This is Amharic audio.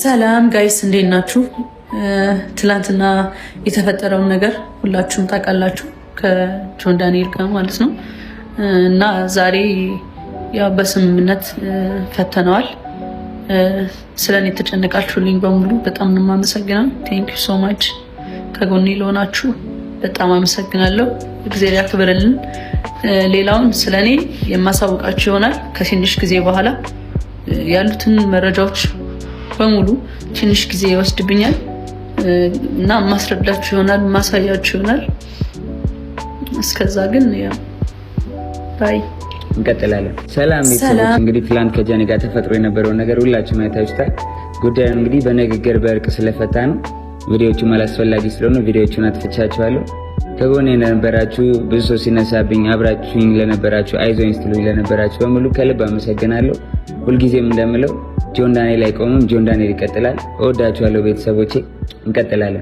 ሰላም ጋይስ እንዴት ናችሁ? ትላንትና የተፈጠረውን ነገር ሁላችሁም ታውቃላችሁ ከጆን ዳንኤል ጋር ማለት ነው። እና ዛሬ ያው በስምምነት ፈተነዋል። ስለኔ የተጨነቃችሁልኝ በሙሉ በጣም ነው የማመሰግነው። ቴንክ ዩ ሶ ማች። ከጎኔ ለሆናችሁ በጣም አመሰግናለሁ። እግዚአብሔር ያክብርልን። ሌላውን ስለኔ የማሳውቃችሁ ይሆናል ከትንሽ ጊዜ በኋላ። ያሉትን መረጃዎች በሙሉ ትንሽ ጊዜ ይወስድብኛል እና ማስረዳችሁ ይሆናል፣ ማሳያችሁ ይሆናል። እስከዛ ግን ያው ባይ እንቀጥላለን። ሰላም ቤተሰቦች፣ እንግዲህ ትላንት ከጃኒ ጋር ተፈጥሮ የነበረውን ነገር ሁላችሁም አይታችሁታል። ጉዳዩን እንግዲህ በንግግር በእርቅ ስለፈታ ነው። ቪዲዮቹም አላስፈላጊ ስለሆነ ቪዲዮቹን አጥፍቻችኋለሁ። ከጎኔ ለነበራችሁ፣ ብዙ ሰው ሲነሳብኝ አብራችሁኝ ለነበራችሁ፣ አይዞኝ ስትሉኝ ለነበራችሁ በሙሉ ከልብ አመሰግናለሁ። ሁልጊዜም እንደምለው ጆን ዳንኤል አይቆምም፣ ጆን ዳንኤል ይቀጥላል። እወዳችኋለሁ ቤተሰቦቼ፣ እንቀጥላለን።